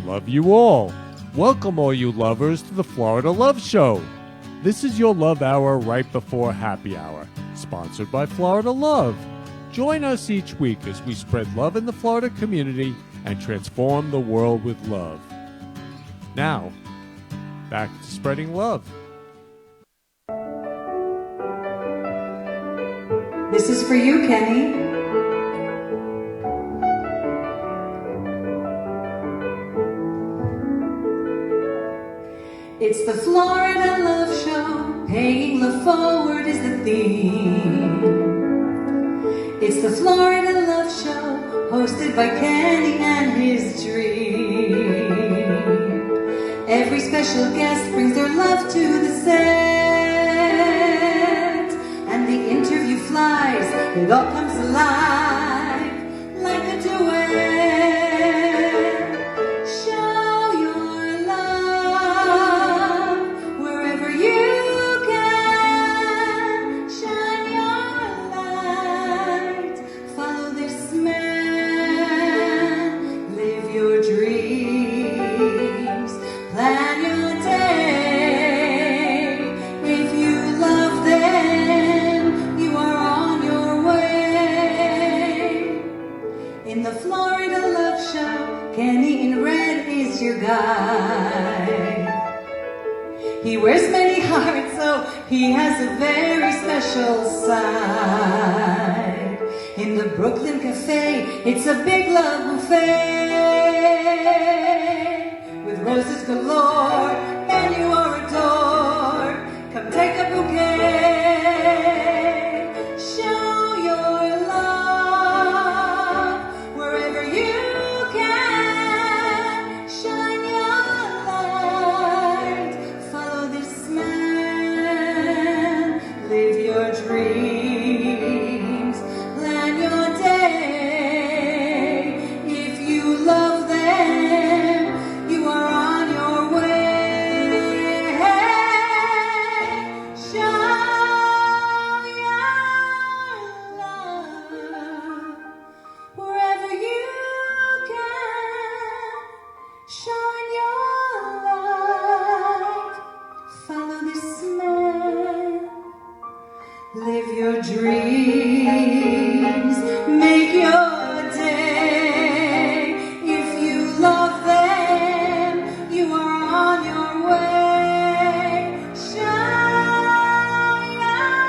Love you all. Welcome all you lovers to the Florida Love Show. This is your love hour right before happy hour, sponsored by Florida Love. Join us each week as we spread love in the Florida community and transform the world with love. Now, back to spreading love. This is for you, Kenny. It's the Florida Love Show, paying love forward is the theme. It's the Florida Love Show, hosted by Kenny and his dream. Every special guest brings their love to the set, and the interview flies, it all comes alive like a duet. He wears many hearts, so he has a very special side. In the Brooklyn Cafe, it's a big love buffet with roses galore, and you are adored. Come take a bouquet, show your love wherever you can. Shine your light, follow this man, live your dreams, plan your day. If you love them, you are on your way. Show your love wherever you can. Shine your light, follow this man, live your dreams, make your day. If you love them, you are on your way. Shine your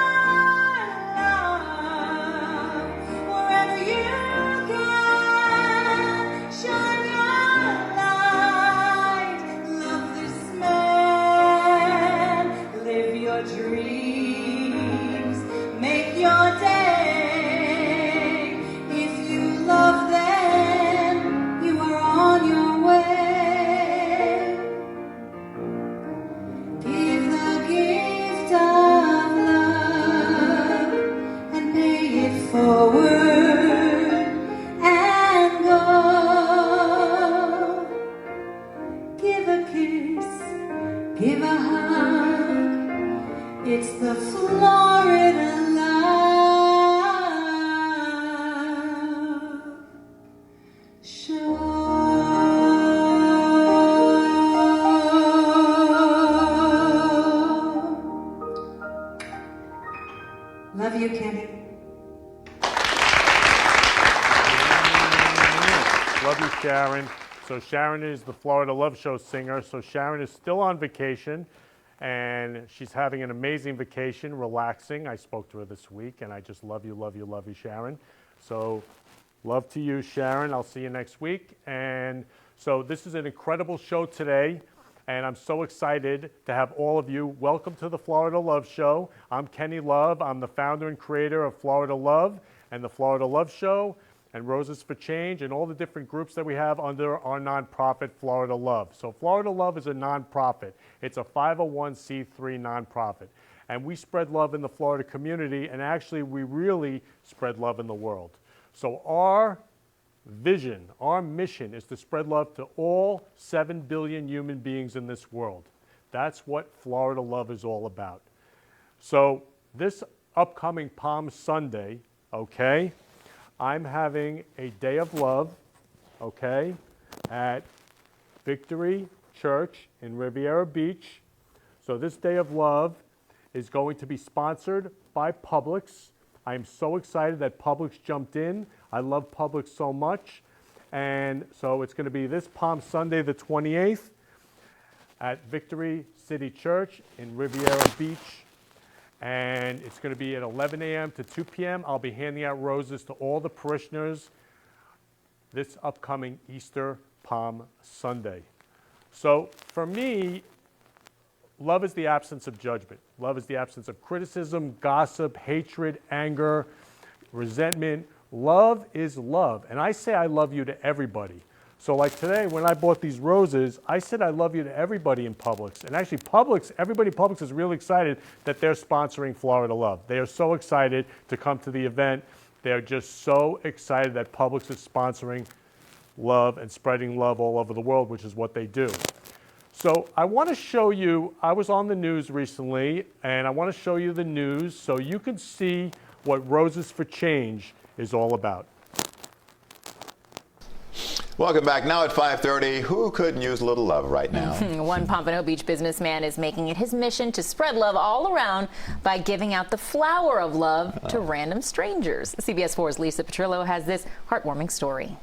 love wherever you can. Shine your light, love this man, live your dreams, make your day. If you love them, you are on your way. Give the gift of love and pay it forward and go. Give a kiss, give a hug. It's the Florida Love Show. Love you, Kenny. Love you, Sharon. So Sharon is the Florida Love Show singer. So Sharon is still on vacation, and she's having an amazing vacation, relaxing. I spoke to her this week, and I just love you, love you, love you, Sharon. So love to you, Sharon. I'll see you next week. And so this is an incredible show today, and I'm so excited to have all of you. Welcome to the Florida Love Show. I'm Kenny Love. I'm the founder and creator of Florida Love and the Florida Love Show and Roses for Change and all the different groups that we have under our nonprofit, Florida Love. So Florida Love is a nonprofit. It's a 501c3 nonprofit. And we spread love in the Florida community, and actually we really spread love in the world. So our vision, our mission is to spread love to all 7 billion human beings in this world. That's what Florida Love is all about. So this upcoming Palm Sunday, okay, I'm having a day of love, okay, at Victory Church in Riviera Beach. So this Day of Love is going to be sponsored by Publix. I am so excited that Publix jumped in. I love Publix so much. And so it's going to be this Palm Sunday, the 28th, at Victory City Church in Riviera Beach. And it's going to be at 11 a.m. to 2 p.m. I'll be handing out roses to all the parishioners this upcoming Easter Palm Sunday. So for me, love is the absence of judgment. Love is the absence of criticism, gossip, hatred, anger, resentment. Love is love. And I say I love you to everybody. So like today, when I bought these roses, I said I love you to everybody in Publix. And actually everybody in Publix is really excited that they're sponsoring Florida Love. They are so excited to come to the event. They're just so excited that Publix is sponsoring love and spreading love all over the world, which is what they do. So I want to show you, I was on the news recently, and I want to show you the news so you can see what Roses for Change is all about. Welcome back. Now at 5:30, who couldn't use a little love right now? One Pompano Beach businessman is making it his mission to spread love all around by giving out the flower of love to random strangers. CBS 4's Lisa Petrillo has this heartwarming story.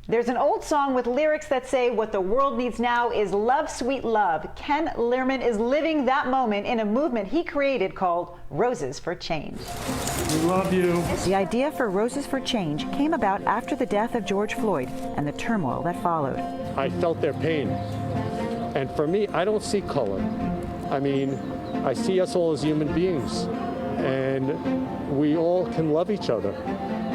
There's an old song with lyrics that say what the world needs now is love, sweet love. Ken Lerman is living that moment in a movement he created called Roses for Change. We love you. The idea for Roses for Change came about after the death of George Floyd and the turmoil that followed. I felt their pain. And for me, I don't see color. I mean, I see us all as human beings. And we all can love each other.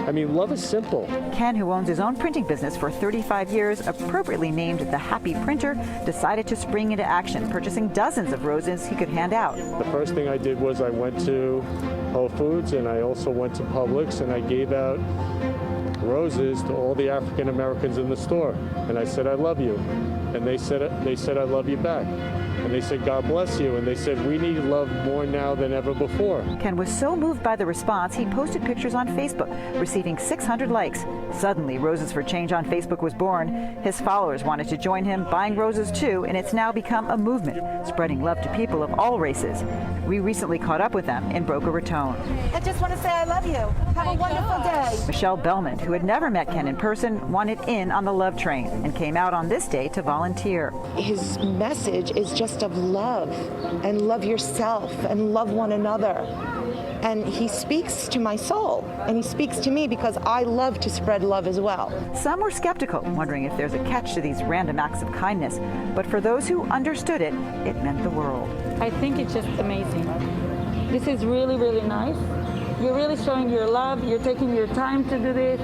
I mean, love is simple. Ken, who owns his own printing business for 35 years, appropriately named the Happy Printer, decided to spring into action, purchasing dozens of roses he could hand out. The first thing I did was I went to Whole Foods and I also went to Publix and I gave out roses to all the African Americans in the store. And I said, I love you. And they said I love you back. And they said, God bless you. And they said, we need love more now than ever before. Ken was so moved by the response, he posted pictures on Facebook, receiving 600 likes. Suddenly, Roses for Change on Facebook was born. His followers wanted to join him, buying roses too, and it's now become a movement, spreading love to people of all races. We recently caught up with them in Boca Raton. I just want to say I love you. Have a wonderful day. Michelle Bellman, who had never met Ken in person, wanted in on the love train and came out on this day to volunteer. His message is just of love, and love yourself, and love one another. And he speaks to my soul, and he speaks to me because I love to spread love as well. Some were skeptical, wondering if there's a catch to these random acts of kindness. But for those who understood it, it meant the world. I think it's just amazing. This is really, really nice. You're really showing your love. You're taking your time to do this.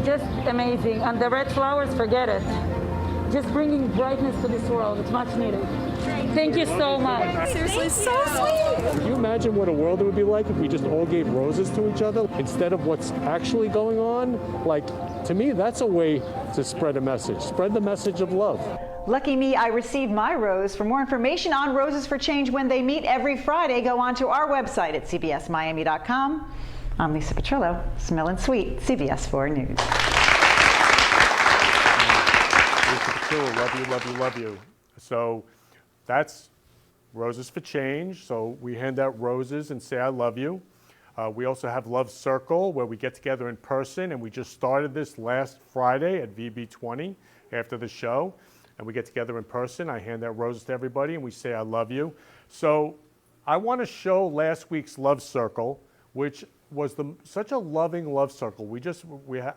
Just amazing. And the red flowers, forget it. Just bringing brightness to this world. It's much needed. Thank you so much. Seriously, so sweet. Can you imagine what a world it would be like if we just all gave roses to each other instead of what's actually going on? Like, to me, that's a way to spread a message. Spread the message of love. Lucky me, I received my rose. For more information on Roses for Change when they meet every Friday, go on to our website at cbsmiami.com. I'm Lisa Petrillo, Smellin' Sweet, CBS 4 News. Love you, love you, love you. So that's Roses for Change. So we hand out roses and say I love you. We also have Love Circle, where we get together in person, and we just started this last Friday at VB20 after the show. And we get together in person. I hand out roses to everybody, and we say I love you. So I want to show last week's Love Circle, which was such a loving love circle.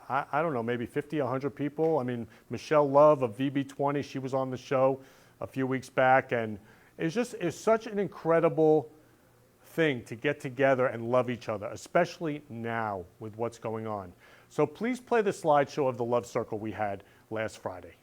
I don't know, maybe 50, 100 people. I mean, Michelle Love of VB20, she was on the show a few weeks back, and it's such an incredible thing to get together and love each other, especially now with what's going on. So please play the slideshow of the Love Circle we had last Friday.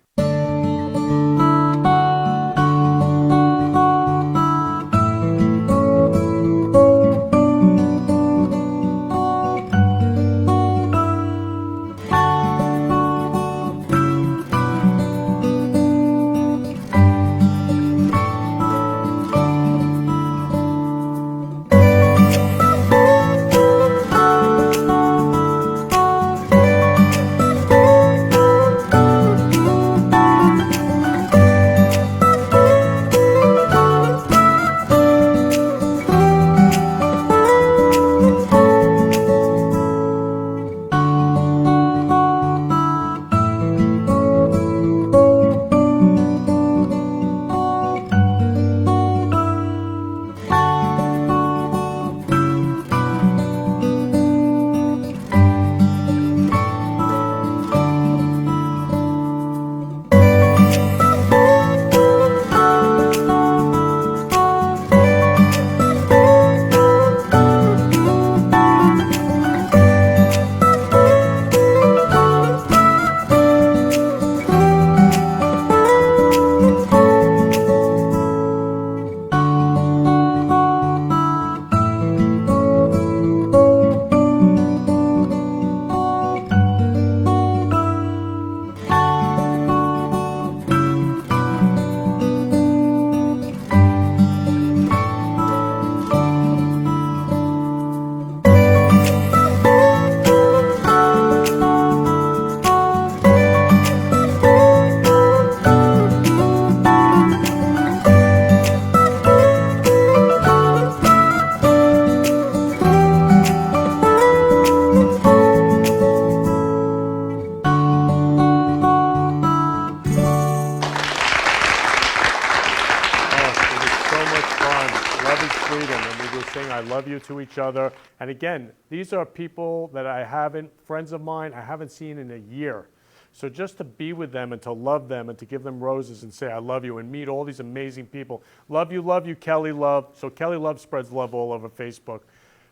were saying I love you to each other. And again, these are people that friends of mine, I haven't seen in a year. So just to be with them and to love them and to give them roses and say I love you and meet all these amazing people. Love you, Kelly Love. So Kelly Love spreads love all over Facebook.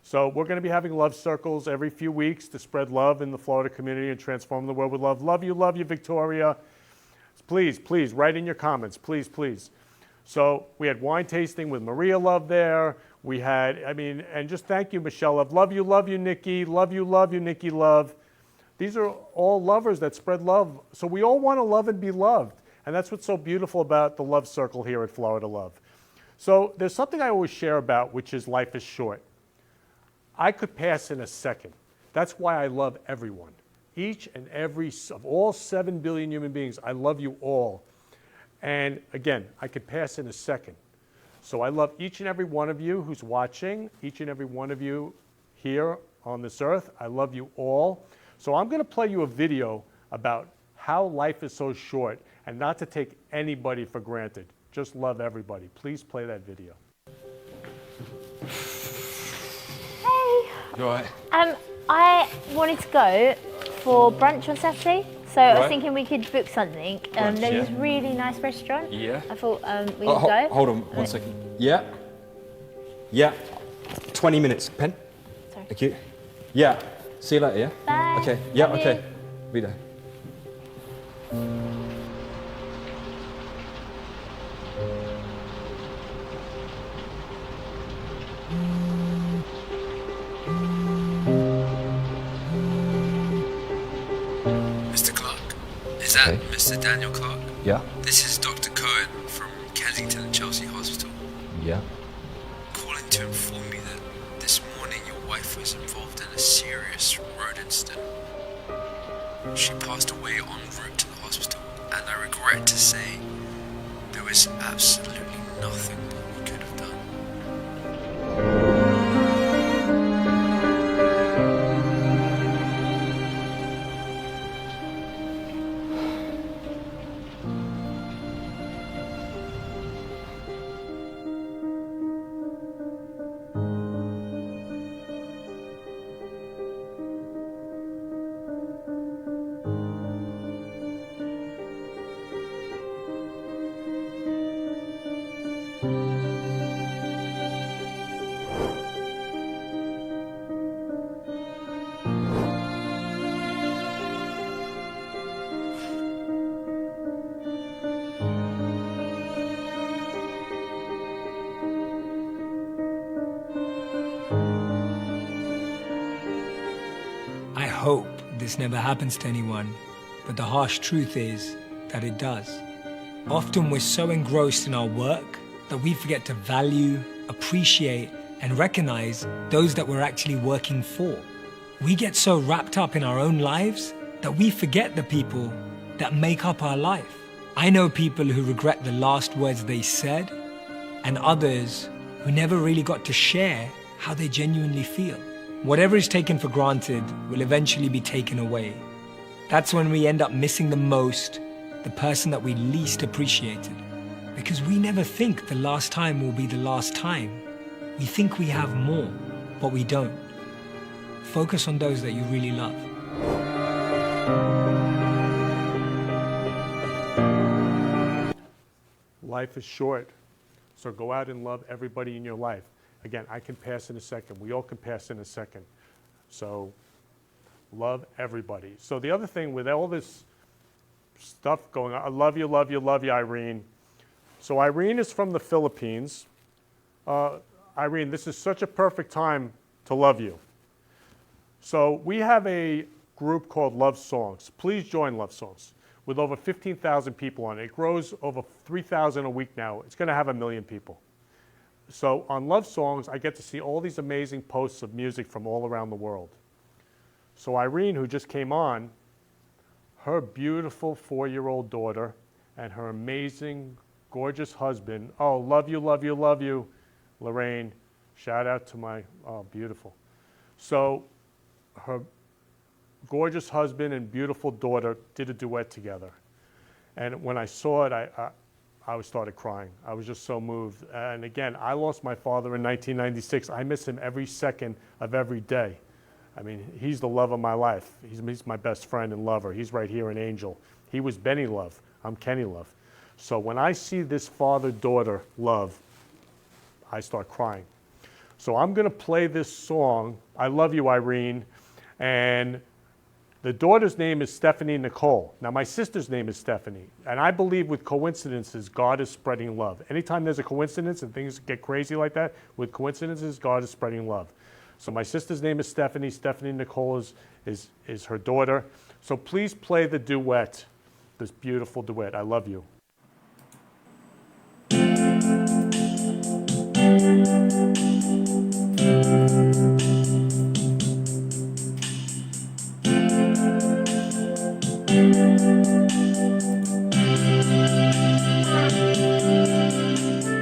So we're going to be having love circles every few weeks to spread love in the Florida community and transform the world with love. Love you, Victoria. Please, please, write in your comments. Please, please. So we had wine tasting with Maria Love there. We had, and just thank you, Michelle Love. Love you, Nikki. Love you, Nikki Love. These are all lovers that spread love. So we all want to love and be loved. And that's what's so beautiful about the Love Circle here at Florida Love. So there's something I always share about, which is life is short. I could pass in a second. That's why I love everyone. Each and every, of all 7 billion human beings, I love you all. And again, I could pass in a second. So I love each and every one of you who's watching, each and every one of you here on this earth. I love you all. So I'm going to play you a video about how life is so short and not to take anybody for granted. Just love everybody. Please play that video. Hey. You all right? I wanted to go for brunch on Saturday, so I was thinking we could book something. There's this really nice restaurant. Yeah. I thought we could go. Hold on 1 second. Yeah. Yeah. 20 minutes. Pen? Sorry. Thank you. Yeah. See you later, yeah? Bye. Okay. Yeah, Love okay. you. Be there. Mr. Clark? Is that Mr. Daniel Clark? Yeah. This is Dr. Cohen from Kensington and Chelsea Hospital. Yeah. Calling to inform you that this morning your wife was involved in a serious road incident. She passed away en route to the hospital, and I regret to say there was absolutely nothing that we could have done. I hope this never happens to anyone, but the harsh truth is that it does. Often we're so engrossed in our work that we forget to value, appreciate, and recognize those that we're actually working for. We get so wrapped up in our own lives that we forget the people that make up our life. I know people who regret the last words they said, and others who never really got to share how they genuinely feel. Whatever is taken for granted will eventually be taken away. That's when we end up missing the most the person that we least appreciated. Because we never think the last time will be the last time. We think we have more, but we don't. Focus on those that you really love. Life is short, so go out and love everybody in your life. Again, I can pass in a second. We all can pass in a second. So love everybody. So the other thing with all this stuff going on, I love you, Irene. So Irene is from the Philippines. Irene, this is such a perfect time to love you. So we have a group called Love Songs. Please join Love Songs with over 15,000 people on it. It grows over 3,000 a week now. It's going to have 1 million people. So on Love Songs, I get to see all these amazing posts of music from all around the world. So Irene, who just came on, her beautiful 4-year-old daughter and her amazing, gorgeous husband, oh, love you, Lorraine. Shout out to my, oh, beautiful. So her gorgeous husband and beautiful daughter did a duet together. And when I saw it, I started crying. I was just so moved. And again, I lost my father in 1996. I miss him every second of every day. I mean, he's the love of my life. He's my best friend and lover. He's right here in Angel. He was Benny Love. I'm Kenny Love. So when I see this father-daughter love, I start crying. So I'm going to play this song, I Love You, Irene, and the daughter's name is Stephanie Nicole. Now, my sister's name is Stephanie, and I believe with coincidences, God is spreading love. Anytime there's a coincidence and things get crazy like that, with coincidences, God is spreading love. So my sister's name is Stephanie. Stephanie Nicole is her daughter. So please play the duet, this beautiful duet, I Love You.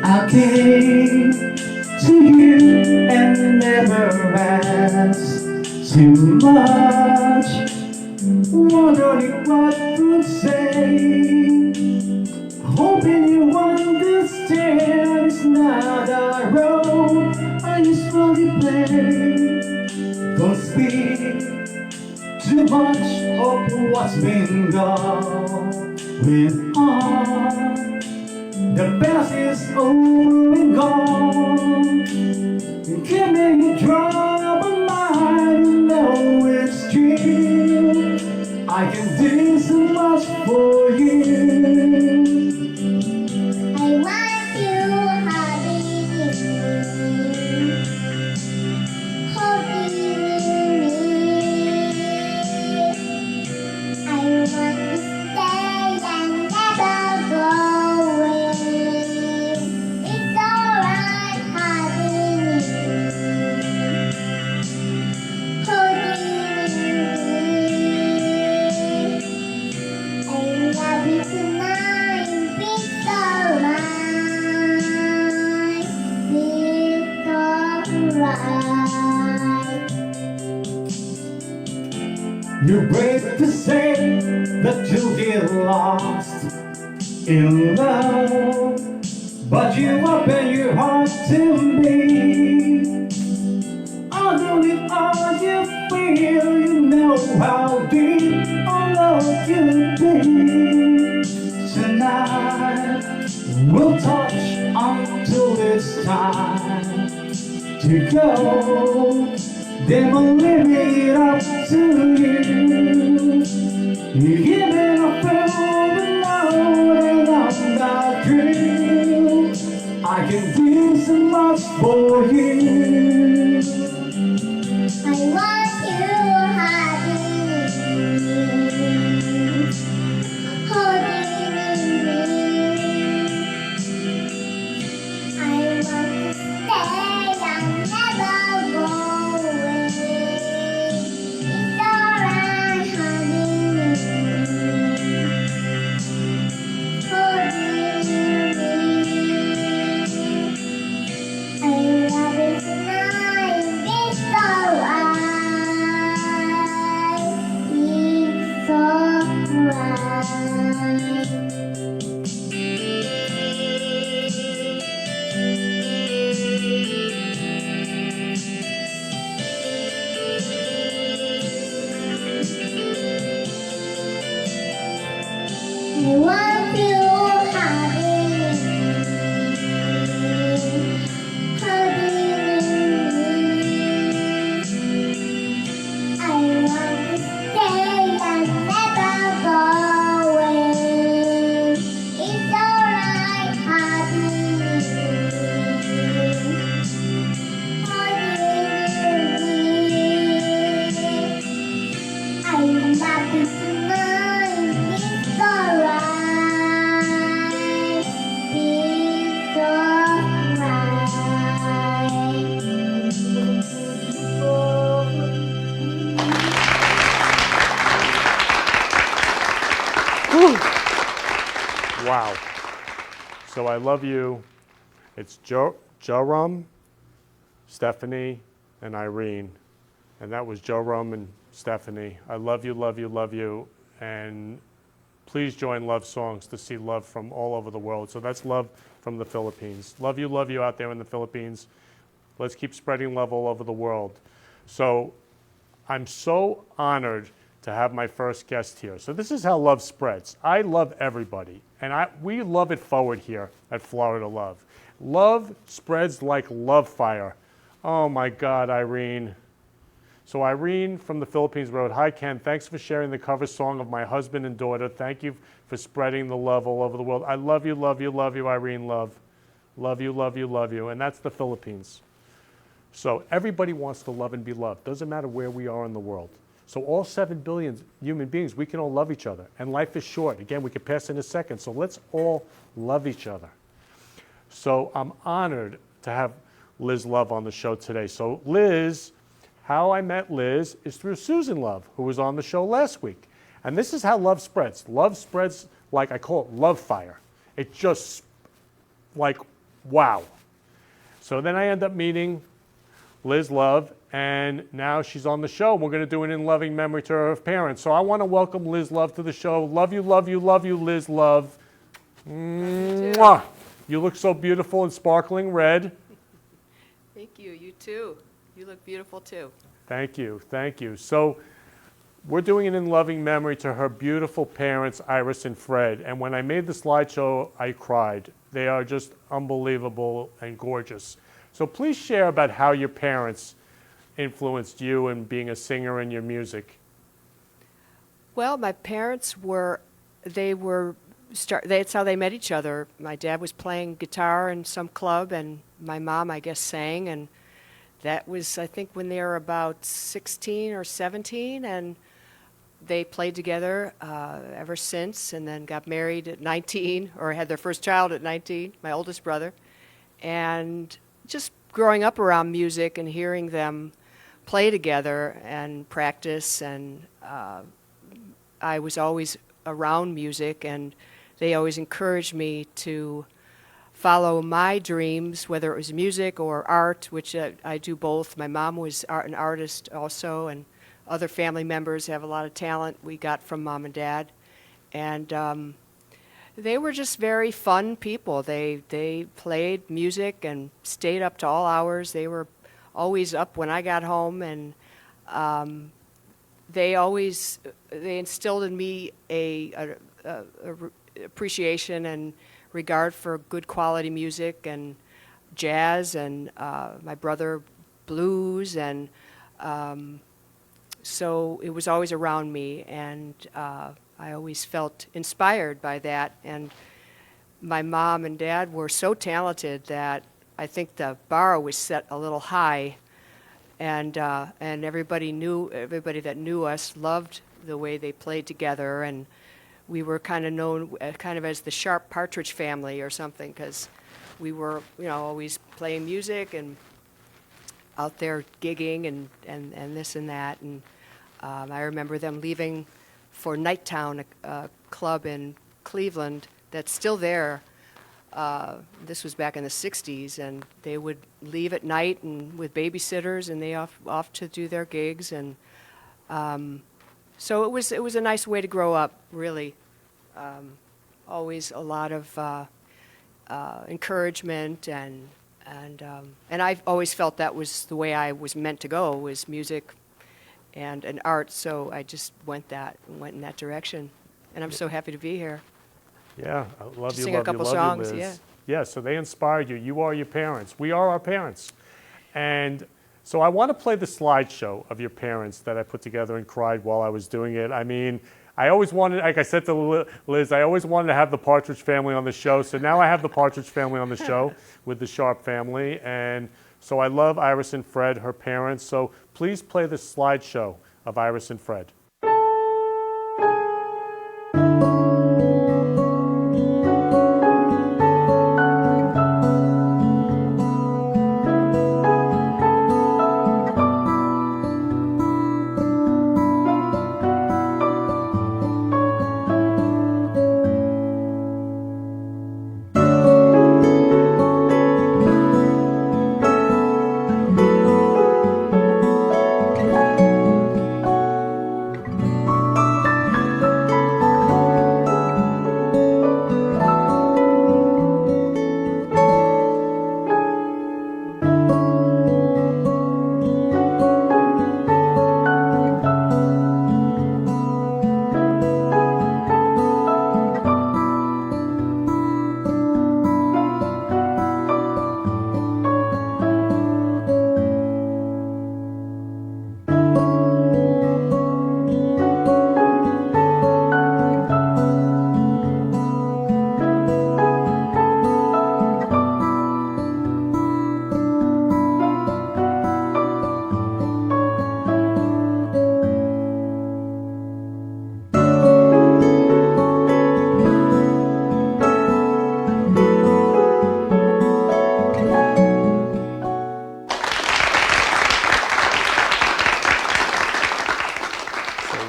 I came to you and never asked too much, wondering what to say, hoping you understand it's not a role I usually play. Don't speak too much of what's been going on. The past is over and gone. Give me a drop of mine, you know it's true. I can do so much for you. I want you, having you, holding me. I want to stay and never go away. It's alright having you, holding me. I love you tonight. It's alright. It's alright. You're brave to say that you get lost in love, but you open your heart to me. I know it all you feel, you know how deep our love can be. Tonight we'll touch until it's time to go. Then we'll leave it up to you. Even I feel the load and I'm not true. I can do so much for you. I want you having me, holding me. I want to stay and never go away. It's alright having you, holding me. I love you tonight. It's alright. It's alright. I want you having me, holding me. I want to stay and never go away. It's alright having you, holding me. I love you tonight. It's alright. Wow. So I Love You. It's Joram, Stephanie, and Irene. And that was Joram and Stephanie. I love you, love you, love you. And please join Love Songs to see love from all over the world. So that's love from the Philippines. Love you out there in the Philippines. Let's keep spreading love all over the world. So I'm so honored to have my first guest here. So this is how love spreads. I love everybody, and we love it forward here at Florida Love. Love spreads like love fire. Oh my God, Irene. So Irene from the Philippines wrote, "Hi Ken, thanks for sharing the cover song of my husband and daughter. Thank you for spreading the love all over the world. I love you, Irene, love. Love you. And that's the Philippines. So everybody wants to love and be loved. Doesn't matter where we are in the world. So all 7 billion human beings, we can all love each other. And life is short. Again, we could pass in a second. So let's all love each other. So I'm honored to have Liz Love on the show today. So Liz, how I met Liz is through Susan Love, who was on the show last week. And this is how love spreads. Love spreads like I call it love fire. It just like, wow. So then I end up meeting Liz Love, and now she's on the show. We're going to do it in loving memory to her parents. So I want to welcome Liz Love to the show. Love you, Liz Love. Mwah. You look so beautiful in sparkling red. Thank you. You too. You look beautiful too. Thank you. So we're doing it in loving memory to her beautiful parents, Iris and Fred. And when I made the slideshow, I cried. They are just unbelievable and gorgeous. So please share about how your parents influenced you in being a singer in your music. Well, my parents that's how they met each other. My dad was playing guitar in some club, and my mom, I guess, sang, and that was, I think, when they were about 16 or 17, and they played together ever since, and then got married at 19, or had their first child at 19, my oldest brother. And just growing up around music and hearing them play together and practice, and I was always around music, and they always encouraged me to follow my dreams, whether it was music or art, which I do both. My mom was an artist also, and other family members have a lot of talent we got from mom and dad. And they were just very fun people. They played music and stayed up to all hours. They were always up when I got home, and they instilled in me a appreciation and regard for good quality music and jazz, and my brother blues, and so it was always around me, and I always felt inspired by that. And my mom and dad were so talented that I think the bar was set a little high, and everybody that knew us loved the way they played together, and we were kind of known as the Sharp Partridge family or something, because we were, always playing music and out there gigging and this and that. And I remember them leaving for Nighttown, a club in Cleveland that's still there. This was back in the 60s, and they would leave at night and with babysitters, and they off to do their gigs. And so it was a nice way to grow up, really. Always a lot of encouragement, and I've always felt that was the way I was meant to go, was music and art. So I just went in that direction, and I'm so happy to be here. Yeah, I love Just you, sing a couple songs, Liz. yeah. Yeah, so they inspired you. You are your parents. We are our parents. And so I want to play the slideshow of your parents that I put together and cried while I was doing it. I mean, I always wanted, like I said to Liz, I always wanted to have the Partridge family on the show. So now I have the Partridge family on the show with the Sharp family. And so I love Iris and Fred, her parents. So please play the slideshow of Iris and Fred.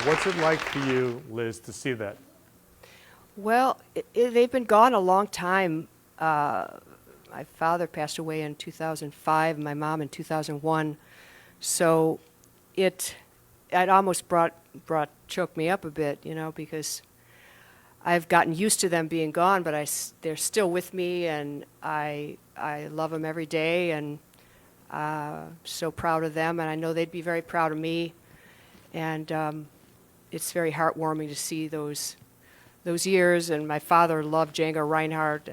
what's it like for you, Liz, to see that? Well, they've been gone a long time. My father passed away in 2005, my mom in 2001. So it almost choked me up a bit, because I've gotten used to them being gone, but they're still with me, and I love them every day, and so proud of them, and I know they'd be very proud of me, and it's very heartwarming to see those years. And my father loved Django Reinhardt,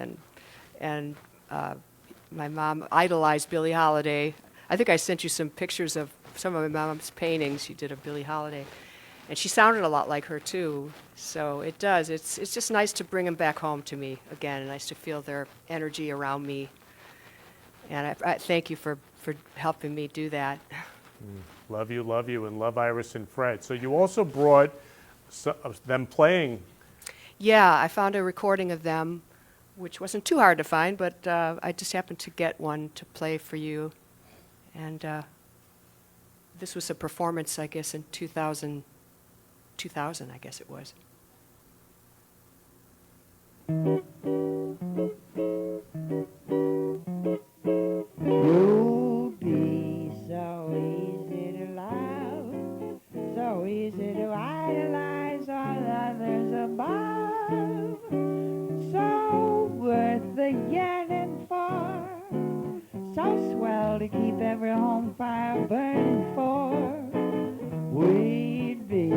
and my mom idolized Billie Holiday. I think I sent you some pictures of some of my mom's paintings. She did of Billie Holiday, and she sounded a lot like her too. So it does. It's just nice to bring them back home to me again, and nice to feel their energy around me. And I thank you for helping me do that. Love you, and love Iris and Fred. So you also brought them playing. Yeah, I found a recording of them, which wasn't too hard to find, but I just happened to get one to play for you. And this was a performance, I guess, in 2000, I guess it was. You'd be so easy to love, so easy to idolize all others above, so worth the yearning for, so swell to keep every home fire burning for. We'd be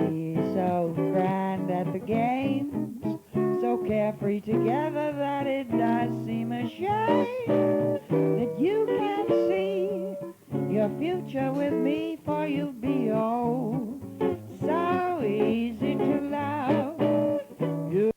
so grand at the games, so carefree together that it does seem a shame that you can't see your future with me, for you'll be oh so easy to love. You.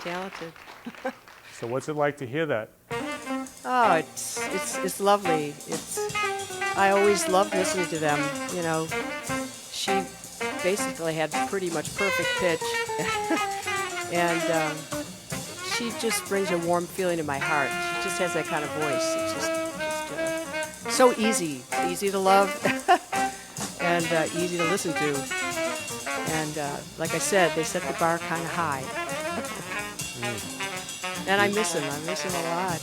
Talented. So what's it like to hear that? Oh, it's lovely. I always loved listening to them. She basically had pretty much perfect pitch, and she just brings a warm feeling to my heart. She just has that kind of voice. It's just so easy to love, and easy to listen to. And like I said, they set the bar kind of high. And I miss them. I miss them a lot.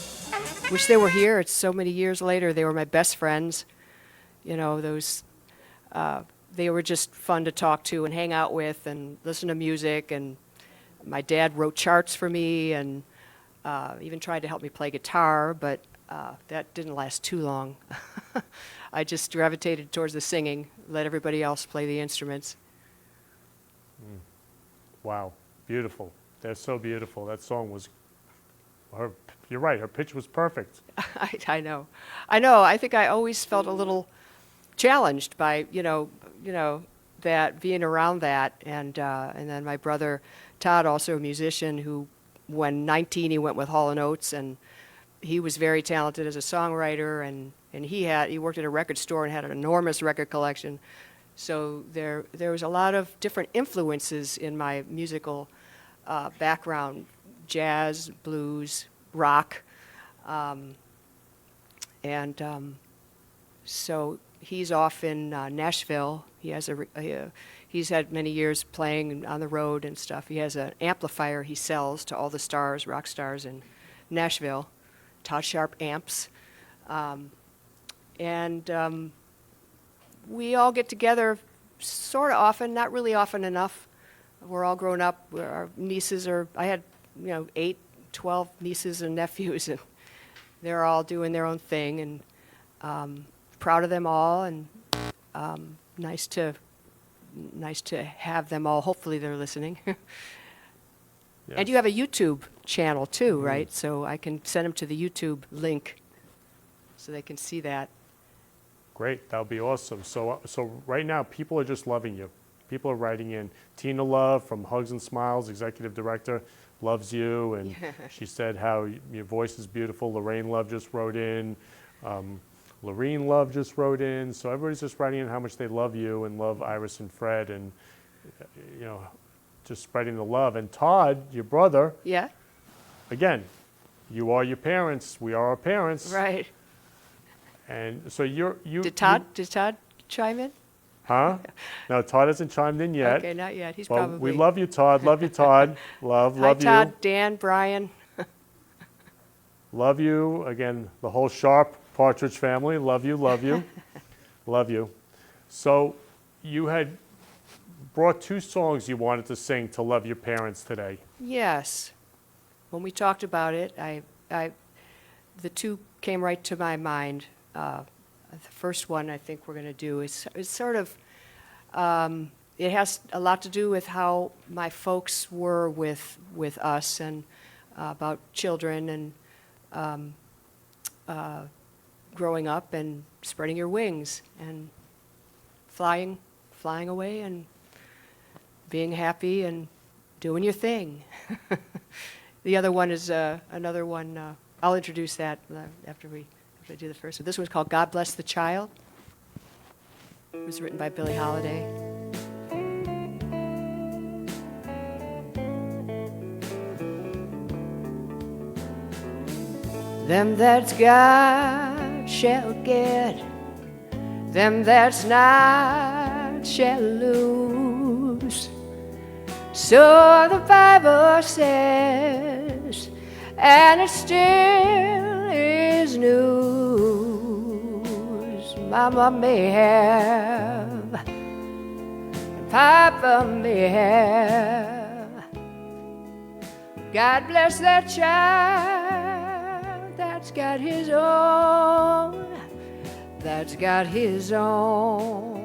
Wish they were here. It's so many years later. They were my best friends. They were just fun to talk to and hang out with and listen to music. And my dad wrote charts for me and even tried to help me play guitar, but that didn't last too long. I just gravitated towards the singing, let everybody else play the instruments. Wow, beautiful. They're so beautiful. That song was, you're right, her pitch was perfect. I know. I think I always felt a little challenged by, that being around that. And then my brother Todd, also a musician, who when 19 he went with Hall & Oates, and he was very talented as a songwriter, and he worked at a record store and had an enormous record collection. So there was a lot of different influences in my musical background: jazz, blues, rock, so he's off in Nashville. He has he's had many years playing on the road and stuff. He has an amplifier he sells to all the stars, rock stars in Nashville, Todd Sharp amps, and we all get together sort of often, not really often enough. We're all grown up. Our nieces I had 8, 12 nieces and nephews, and they're all doing their own thing, and proud of them all, and nice to have them all. Hopefully they're listening. And you have a YouTube channel too, right? So I can send them to the YouTube link so they can see that. Great, that would be awesome. So right now, people are just loving you. People are writing in. Tina Love from Hugs and Smiles, Executive Director, loves you, and she said how your voice is beautiful. Lorraine Love just wrote in. Lorene Love just wrote in. So everybody's just writing in how much they love you and love Iris and Fred, and just spreading the love. And Todd, your brother, again, you are your parents. We are our parents. Right. And so Did Todd chime in? Huh? No, Todd hasn't chimed in yet. Okay, not yet. He's well, probably. We love you, Todd. Love you, Todd. Love Hi, you. Todd, Dan, Brian. Love you. Again, the whole Sharp Partridge family. Love you, love you. Love you. So you had brought 2 songs you wanted to sing to love your parents today. Yes. When we talked about it, the 2 came right to my mind. The first one I think we're going to do is sort of, it has a lot to do with how my folks were with us, and about children, and growing up and spreading your wings and flying away and being happy and doing your thing. The other one is another one. I'll introduce that after I do the first one. This one's called God Bless the Child. It was written by Billie Holiday. Them that's got shall get, them that's not shall lose. So the Bible says, and it still is news. Mama may have, Papa may have. God bless that child that's got his own, that's got his own.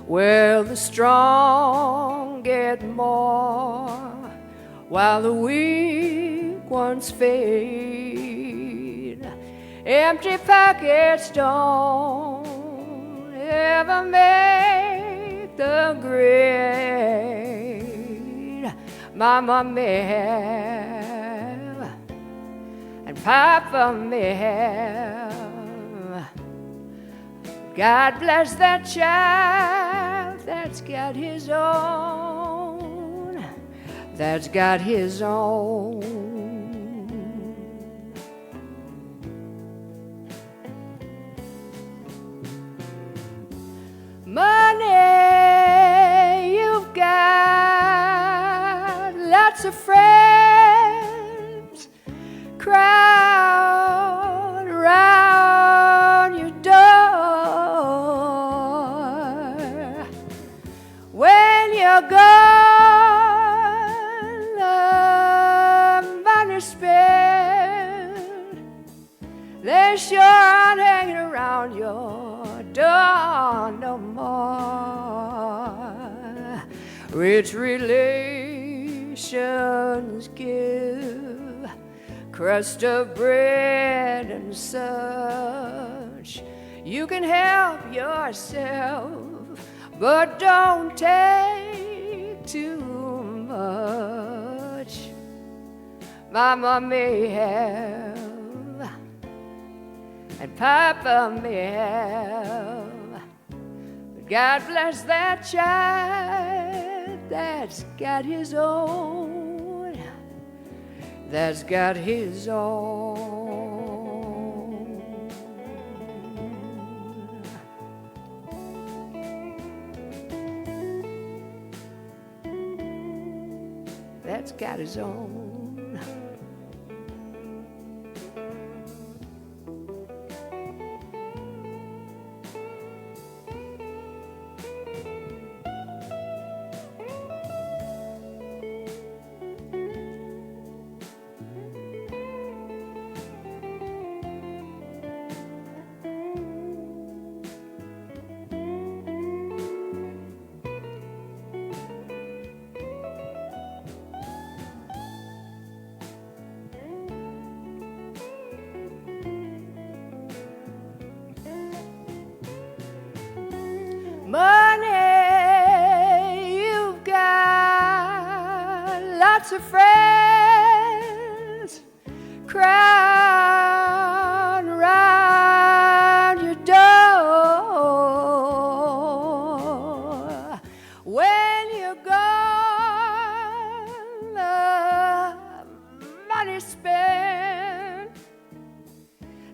Well, the strong get more, while the weak ones fade. Empty pockets don't ever make the grade. Mama may have, and Papa may have. God bless that child that's got his own, that's got his own. Money you've got, lots of friends, crowd around your door. When you're gone, the money spent, they sure aren't hanging around your door no more. Rich relations give crust of bread and such. You can help yourself, but don't take too much. Mama may have, and Papa may have, but God bless that child that's got his own, that's got his own. That's got his own. lots of friends crowd around your door. When you're gone, the money spent,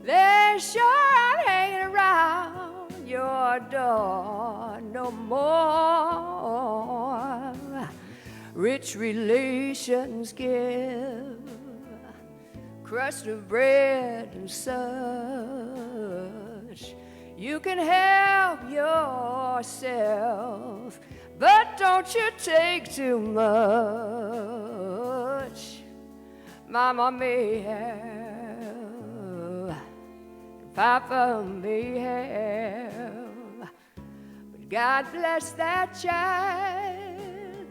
they're sure hanging around your door no more. Rich relations give crust of bread and such. You can help yourself, but don't you take too much. Mama may have, Papa may have, but God bless that child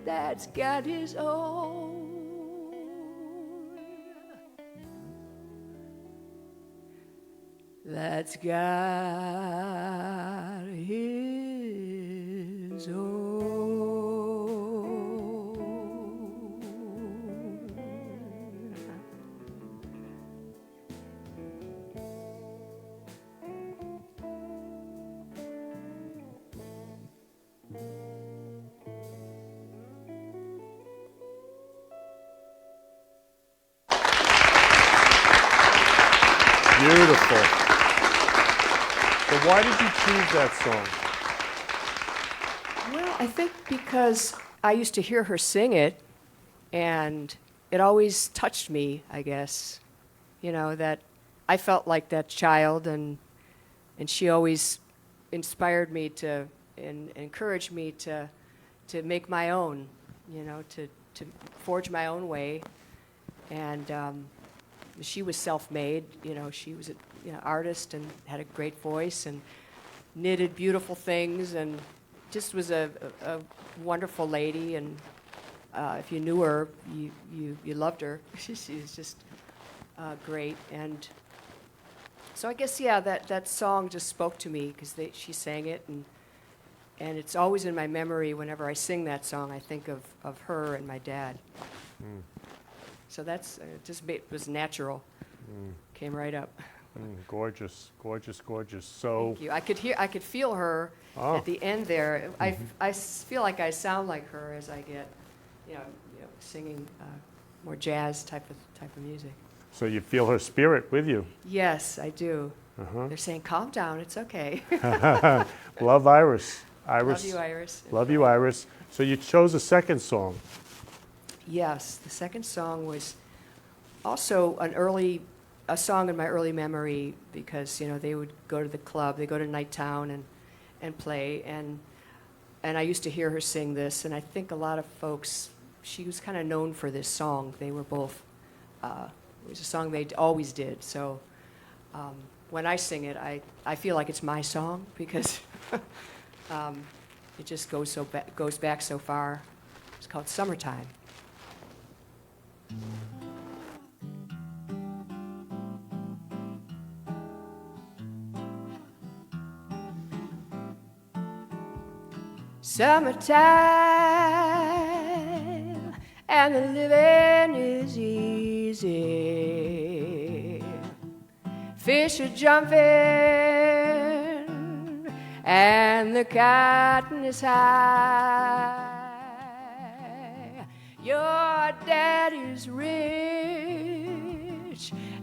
that's got his own. That's got his own. Beautiful. So why did you choose that song? Well, I think because I used to hear her sing it, and it always touched me, I guess. You know, that I felt like that child, and she always inspired me to, and encouraged me to make my own, you know, to forge my own way. And she was self-made, you know, she was an artist and had a great voice and knitted beautiful things and just was a wonderful lady. And if you knew her, you loved her. She was just great. And so I guess, yeah, that song just spoke to me because she sang it, and it's always in my memory. Whenever I sing that song, I think of her and my dad. Mm. So that's was natural. Came right up. Gorgeous, gorgeous, gorgeous. So Thank you. I could feel her at the end there. I feel like I sound like her as I get, singing more jazz type of music. So you feel her spirit with you. Yes, I do. Uh-huh. They're saying, "Calm down, it's okay." Love Iris. Love you, Iris. Love you, Iris. So you chose a second song. Yes, the second song was also a song in my early memory because they would go to the club, they go to Nighttown and play, and I used to hear her sing this, and I think a lot of folks, she was kind of known for this song. They were both. It was a song they always did. So when I sing it, I feel like it's my song because it just goes back so far. It's called "Summertime." Summertime and the living is easy. Fish are jumping and the cotton is high. Your daddy's rich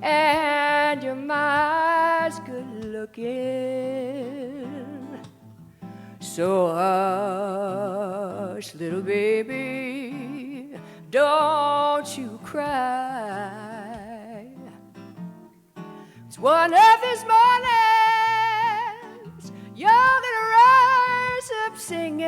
and your ma's good looking. So hush, little baby, don't you cry. It's one of these mornings you're gonna rise up singing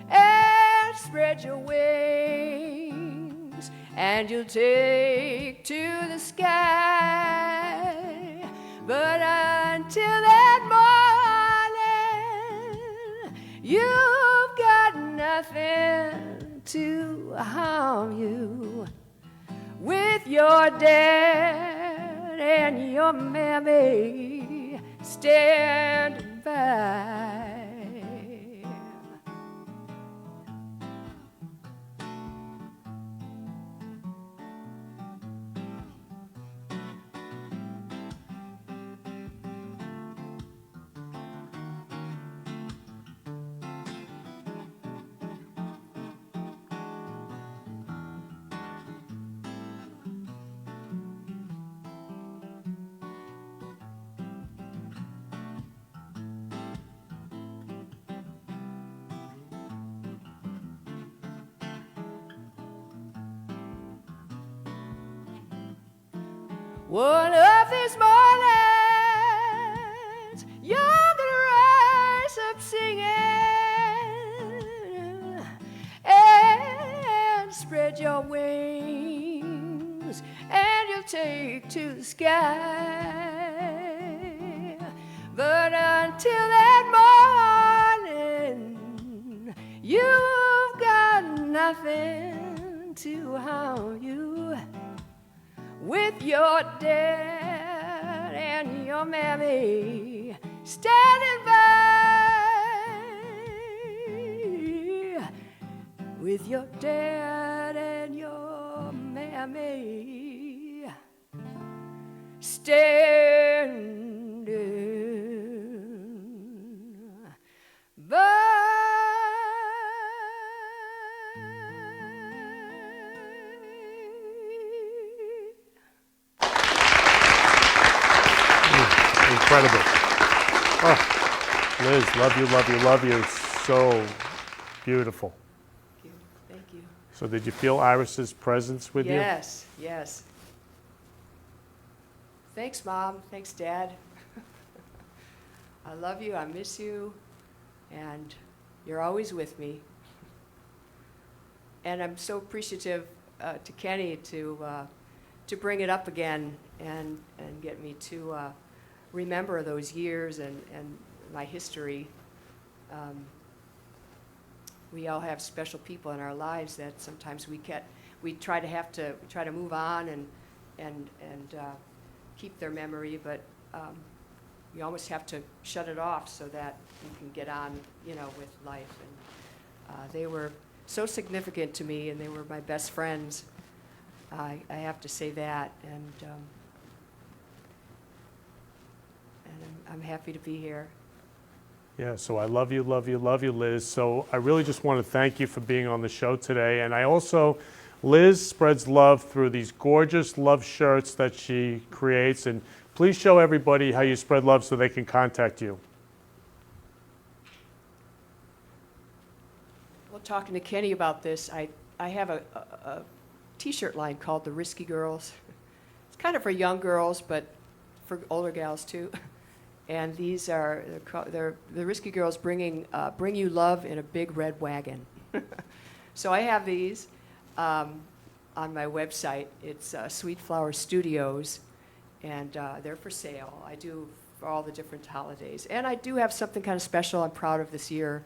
and spread your wings and you'll take to the sky. But until that morning, you've got nothing to harm you with your dad and your mammy standing by. One of these mornings, you're gonna rise up singing and spread your wings, and you'll take to the sky. But until that morning, you've got nothing to harm you, with your dad and your mammy standing by, with your dad and your mammy standing by. Incredible. Oh, Liz, love you, love you, love you. So beautiful. Thank you. Thank you. So did you feel Iris's presence with you? Yes, yes. Thanks, Mom. Thanks, Dad. I love you. I miss you. And you're always with me. And I'm so appreciative to Kenny to bring it up again and get me to remember those years and my history. We all have special people in our lives that sometimes we try to move on and keep their memory, but you almost have to shut it off so that you can get on, with life. And they were so significant to me, and they were my best friends. I have to say that, and I'm happy to be here. Yeah, so I love you, love you, love you, Liz. So I really just want to thank you for being on the show today. And I also, Liz spreads love through these gorgeous love shirts that she creates. And please show everybody how you spread love so they can contact you. Well, talking to Kenny about this, I have a T-shirt line called The Risky Girls. It's kind of for young girls, but for older gals too. And these are they're the Risky Girls bring you love in a big red wagon. So I have these on my website. It's Sweet Flower Studios, and they're for sale. I do for all the different holidays, and I do have something kind of special I'm proud of this year.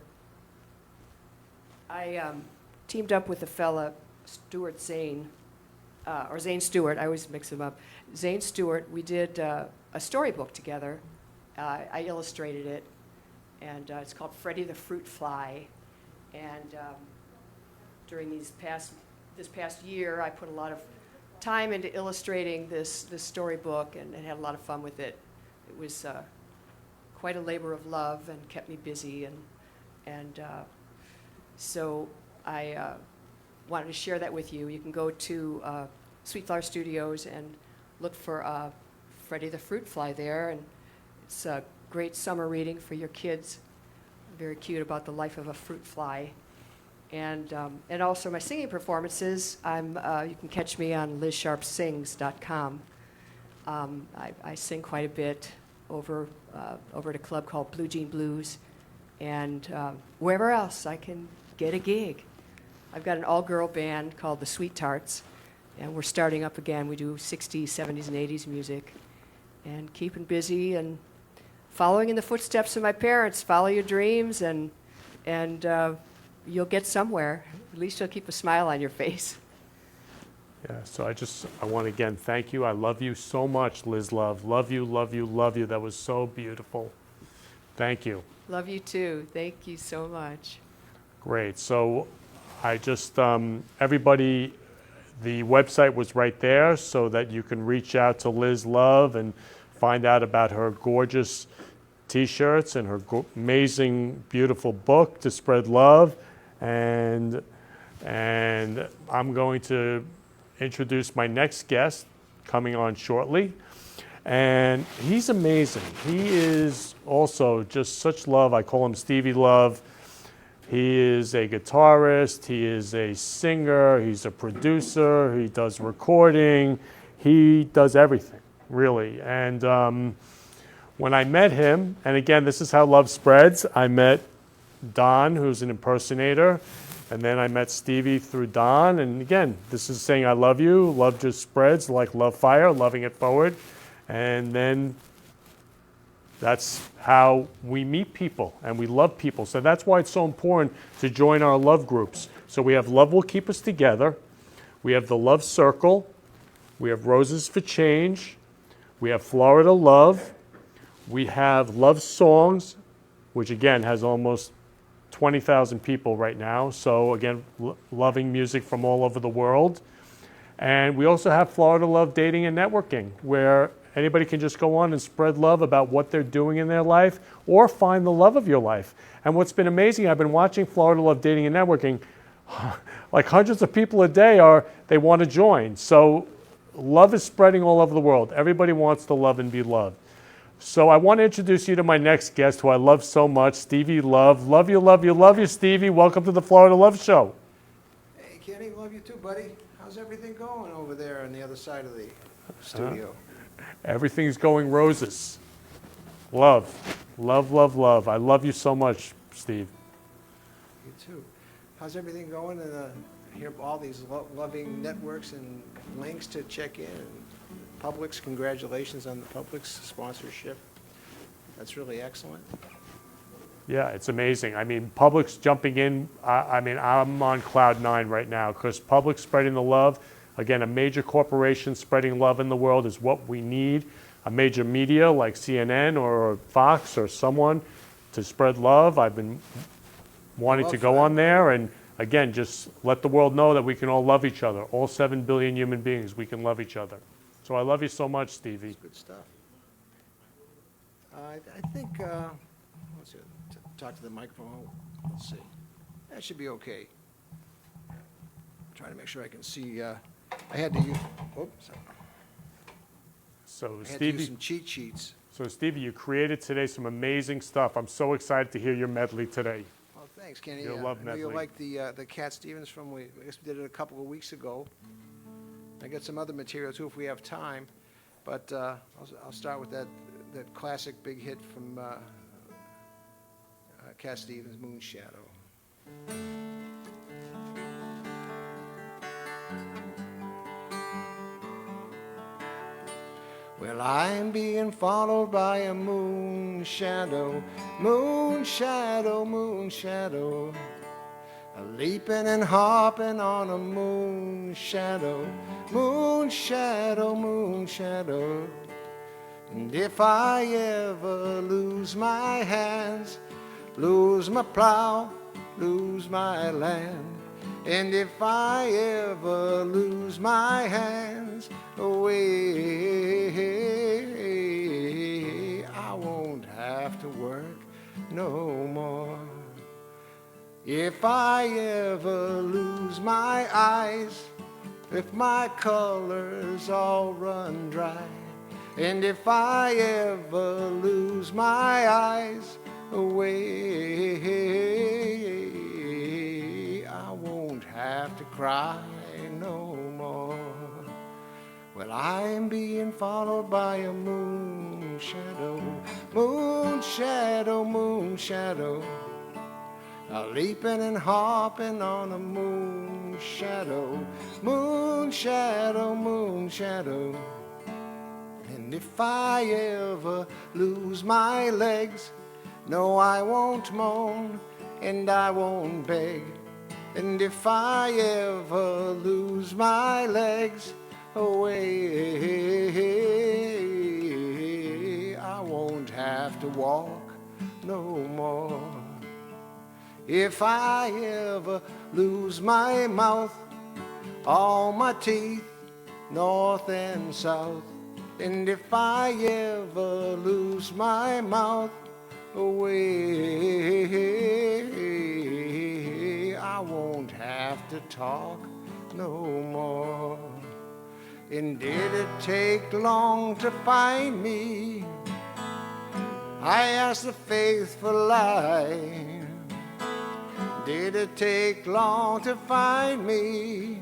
I teamed up with a fella, Stuart Zane, or Zane Stewart. I always mix them up. Zane Stewart. We did a storybook together. I illustrated it, and it's called Freddie the Fruit Fly. And during this past year, I put a lot of time into illustrating this storybook, and had a lot of fun with it. It was quite a labor of love and kept me busy, and so I wanted to share that with you. You can go to Sweet Flower Studios and look for Freddie the Fruit Fly there, and it's a great summer reading for your kids. Very cute about the life of a fruit fly. And also my singing performances, you can catch me on LizSharpSings.com. I sing quite a bit over at a club called Blue Jean Blues, and wherever else I can get a gig. I've got an all-girl band called the Sweet Tarts, and we're starting up again. We do 60s, 70s, and 80s music, and keeping busy and following in the footsteps of my parents. Follow your dreams, and you'll get somewhere. At least you'll keep a smile on your face. Yeah, so I want to again thank you. I love you so much, Liz Love. Love you, love you, love you. That was so beautiful. Thank you. Love you too. Thank you so much. Great. So I just, everybody, the website was right there so that you can reach out to Liz Love and find out about her gorgeous T-shirts and her amazing, beautiful book to spread love. And I'm going to introduce my next guest coming on shortly. And he's amazing. He is also just such love. I call him Stevie Love. He is a guitarist. He is a singer. He's a producer. He does recording. He does everything. really. And when I met him, and again, this is how love spreads, I met Don, who's an impersonator, and then I met Stevie through Don. And again, this is saying I love you. Love just spreads like love fire, loving it forward. And then that's how we meet people and we love people. So that's why it's so important to join our love groups. So we have Love Will Keep Us Together. We have the Love Circle. We have Roses for Change. We have Florida Love. We have Love Songs, which again has almost 20,000 people right now. So again, loving music from all over the world. And we also have Florida Love Dating and Networking, where anybody can just go on and spread love about what they're doing in their life or find the love of your life. And what's been amazing, I've been watching Florida Love Dating and Networking, like hundreds of people a day they want to join. So love is spreading all over the world. Everybody wants to love and be loved. So I want to introduce you to my next guest, who I love so much, Stevie Love. Love you, love you, love you, Stevie. Welcome to the Florida Love Show. Hey, Kenny, love you too, buddy. How's everything going over there on the other side of the studio? Everything's going roses. Love, love, love, love. I love you so much, Steve. You too. How's everything going? And hear all these loving networks and links to check in. Publix, congratulations on the Publix sponsorship. That's really excellent. Yeah, it's amazing. I mean, Publix jumping in. I mean, I'm on cloud 9 right now because Publix spreading the love. Again, a major corporation spreading love in the world is what we need. A major media like CNN or Fox or someone to spread love. I've been wanting to go on there and, again, just let the world know that we can all love each other. All 7 billion human beings, we can love each other. So I love you so much, Stevie. That's good stuff. I think, let's see, talk to the microphone. Let's see. That should be okay. I'm trying to make sure I can see. I had to use, oops. So I had to Stevie, use some cheat sheets. So Stevie, you created today some amazing stuff. I'm so excited to hear your medley today. Well, thanks, Kenny. Your love I know you medley. like the Cat Stevens from, I guess we did it a couple of weeks ago. I got some other material too if we have time, but I'll start with that classic big hit from Cat Stevens, Moon Shadow. Well, I'm being followed by a moon shadow, moon shadow, moon shadow. Leaping and hopping on a moon shadow, moon shadow, moon shadow. And if I ever lose my hands, lose my plow, lose my land, and if I ever lose my hands away, I won't have to work no more. If I ever lose my eyes, if my colors all run dry, and if I ever lose my eyes away, I won't have to cry no more. Well, I'm being followed by a moon shadow, moon shadow, moon shadow. Leaping and hopping on a moon shadow, moon shadow, moon shadow. And if I ever lose my legs, no, I won't moan and I won't beg. And if I ever lose my legs away, I won't have to walk no more. If I ever lose my mouth, all my teeth, north and south, and if I ever lose my mouth away, I won't have to talk no more. And did it take long to find me? I asked the faithful eye. Did it take long to find me?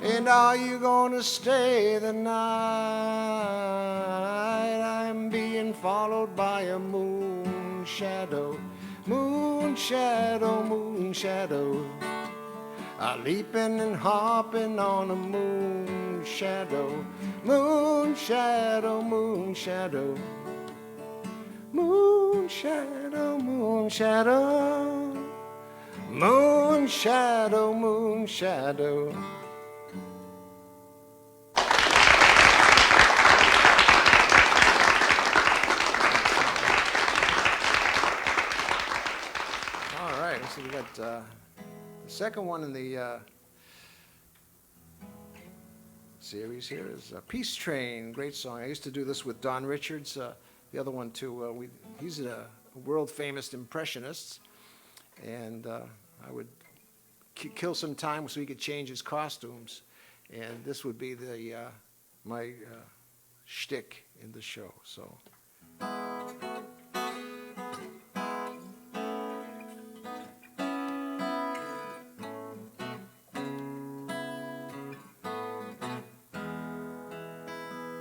And are you gonna stay the night? I'm being followed by a moon shadow, moon shadow, moon shadow. Leaping and hopping on a moon shadow, moon shadow, moon shadow. Moon shadow, moon shadow, moon shadow, moon shadow. All right, so we got the second one in the series here is Peace Train, great song. I used to do this with Don Richards. The other one too, he's a world famous impressionist, and I would kill some time so he could change his costumes, and this would be the my shtick in the show. So.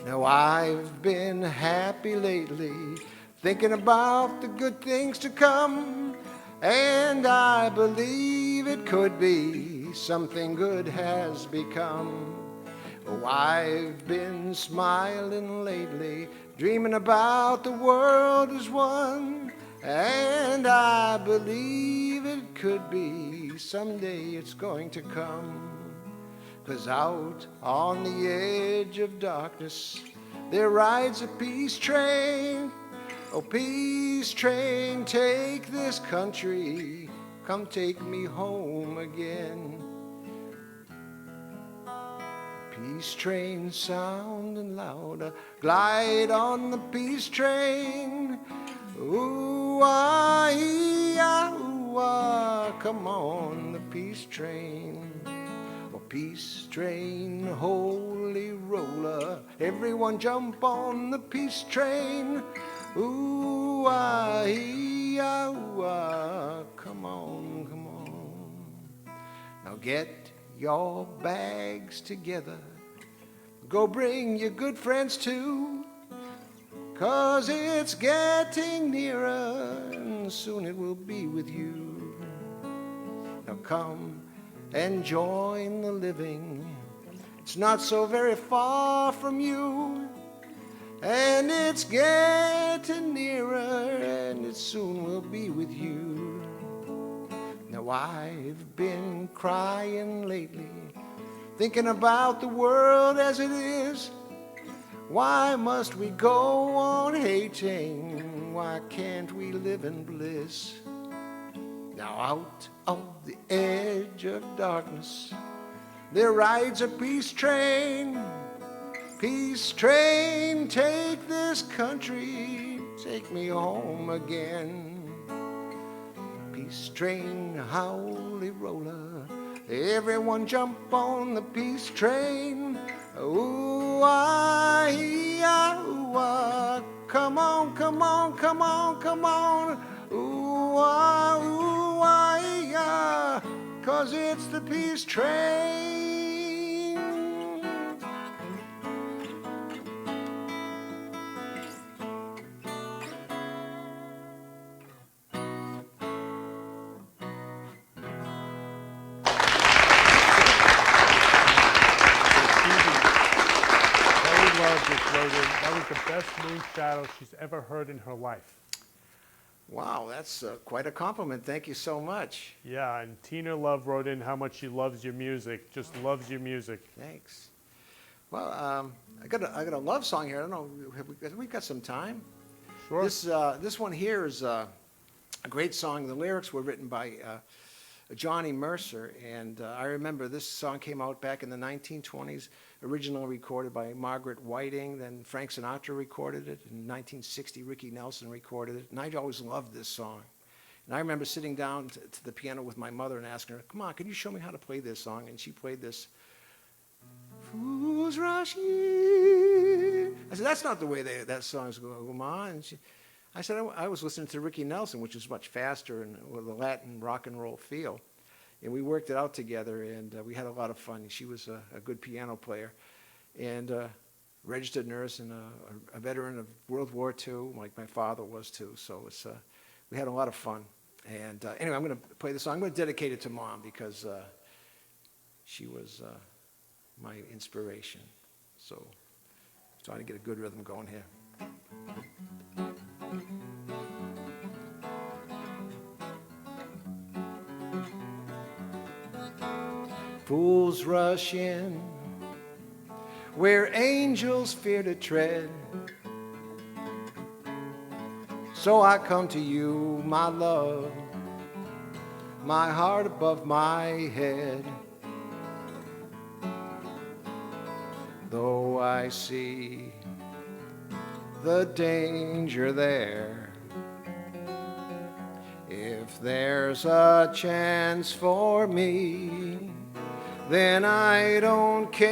Now I've been happy lately, thinking about the good things to come, and I believe it could be something good has become. Oh, I've been smiling lately, dreaming about the world as one, and I believe it could be someday it's going to come. 'Cause out on the edge of darkness there rides a peace train. Oh, peace train, take this country, come take me home again. Peace train sounding louder, glide on the peace train. Ooh, ah, ee, ah, ooh, ah, come on the peace train. Peace train, holy roller, everyone jump on the peace train. Ooh, ah, ee, ah, ooh, ah, come on, come on. Now get your bags together, go bring your good friends too, 'cause it's getting nearer and soon it will be with you. Now come and join the living. It's not so very far from you, and it's getting nearer, and it soon will be with you. Now I've been crying lately, thinking about the world as it is. Why must we go on hating? Why can't we live in bliss? Now out of the edge of darkness there rides a peace train. Peace train, take this country, take me home again. Peace train, holy roller, everyone jump on the peace train. Ooh, ah, ee, ah, ooh, ah, come on, come on, come on, come on. Ooh, ah, ooh, ah, ee, ah, 'cause it's the peace train. That was the best moon shadow she's ever heard in her life. Wow, that's quite a compliment. Thank you so much. Yeah, and Tina Love wrote in how much she loves your music, just loves your music. Thanks. Well, I got a love song here. I don't know, have we got some time? Sure. This one here is a great song. The lyrics were written by Johnny Mercer, and I remember this song came out back in the 1920s, originally recorded by Margaret Whiting, then Frank Sinatra recorded it. In 1960, Ricky Nelson recorded it, and I always loved this song. And I remember sitting down to the piano with my mother and asking her, come on, can you show me how to play this song? And she played this, Fools Rush In. I said, that's not the way that song's going, Ma. And I said, I was listening to Ricky Nelson, which is much faster and with a Latin rock and roll feel. and we worked it out together, and we had a lot of fun. She was a good piano player, and registered nurse and a veteran of World War II, like my father was too. So it's, we had a lot of fun. And anyway, I'm going to play this song. I'm going to dedicate it to Mom because she was my inspiration. So trying to get a good rhythm going here. Fools rush in where angels fear to tread. So I come to you, my love, my heart above my head. Though I see the danger there, if there's a chance for me, then I don't care.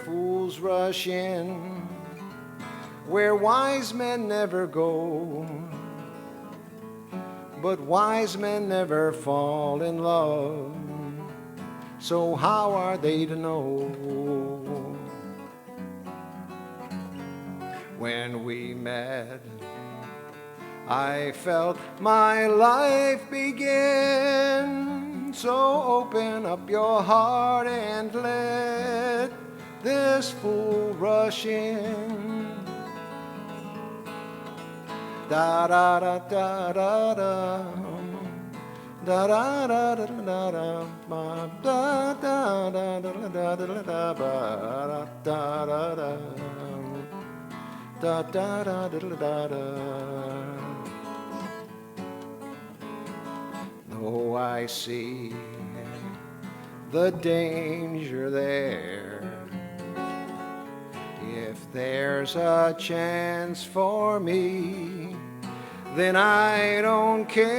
Fools rush in where wise men never go, but wise men never fall in love. So how are they to know? When we met, I felt my life begin. So open up your heart and let this fool rush in. Da da da da da da. Da da da da da da da da da da da da da da da da da da. Oh, I see the danger there. If there's a chance for me, then I don't care.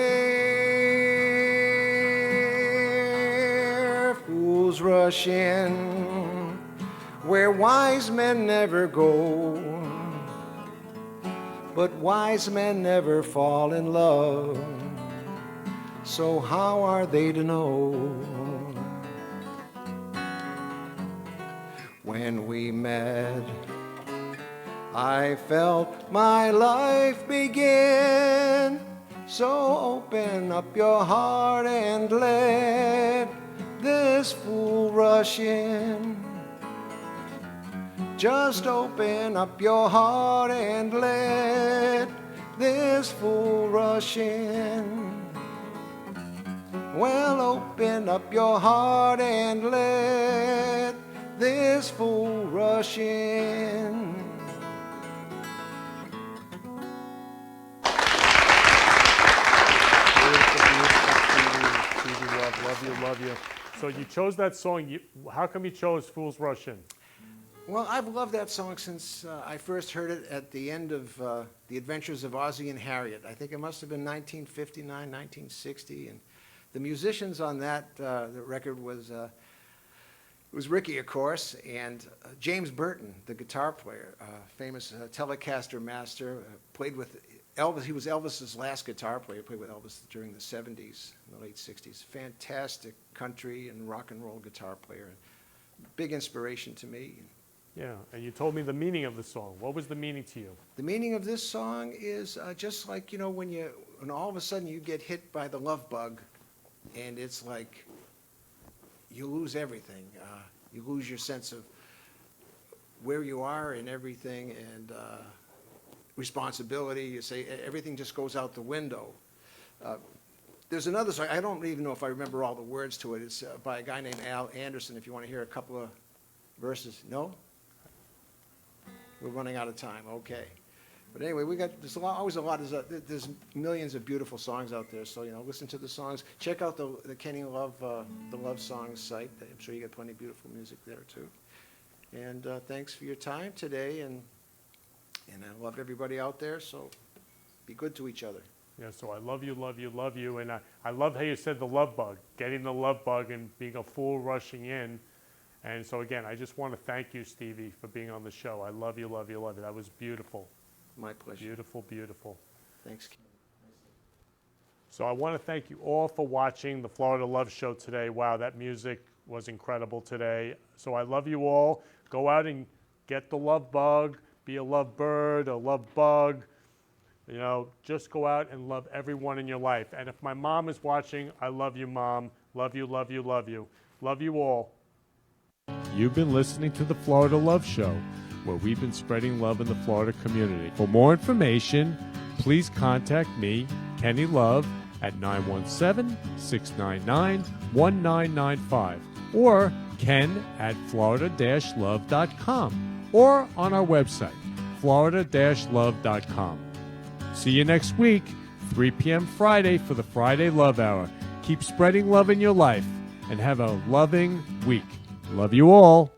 Fools rush in where wise men never go, but wise men never fall in love. So how are they to know? When we met, I felt my life begin. So open up your heart and let this fool rush in. Just open up your heart and let this fool rush in. Well, open up your heart and let this fool rush in. Love you. So you chose that song. How come you chose Fools Rush In? Well, I've loved that song since I first heard it at the end of The Adventures of Ozzie and Harriet. I think it must have been 1959, 1960. And the musicians on that the record was Ricky, of course, and James Burton, the guitar player, famous Telecaster master, played with Elvis. He was Elvis's last guitar player. Played with Elvis during the 70s, and the late 60s. Fantastic country and rock and roll guitar player. Big inspiration to me. Yeah, and you told me the meaning of the song. What was the meaning to you? The meaning of this song is just like, you know, when all of a sudden you get hit by the love bug, and it's like you lose everything. You lose your sense of where you are and everything, and responsibility. You say everything just goes out the window. There's another song. I don't even know if I remember all the words to it. It's by a guy named Al Anderson. If you want to hear a couple of verses. No? We're running out of time. Okay. But anyway, there's always a lot. There's millions of beautiful songs out there. So, you know, listen to the songs. Check out the Kenny Love, the Love Songs site. I'm sure you get plenty of beautiful music there too. And thanks for your time today. And I love everybody out there. So be good to each other. Yeah, so I love you, love you, love you. And I love how you said the love bug, getting the love bug and being a fool rushing in. And so, again, I just want to thank you, Stevie, for being on the show. I love you, love you, love you. That was beautiful. My pleasure. Beautiful, beautiful. Thanks. So I want to thank you all for watching the Florida Love Show today. Wow, that music was incredible today. So I love you all. Go out and get the love bug. Be a love bird, a love bug. You know, just go out and love everyone in your life. And if my mom is watching, I love you, Mom. Love you, love you, love you. Love you all. You've been listening to the Florida Love Show, where we've been spreading love in the Florida community. For more information, please contact me, Kenny Love, at 917-699-1995 or ken@florida-love.com or on our website, florida-love.com. See you next week, 3 p.m. Friday for the Friday Love Hour. Keep spreading love in your life and have a loving week. Love you all.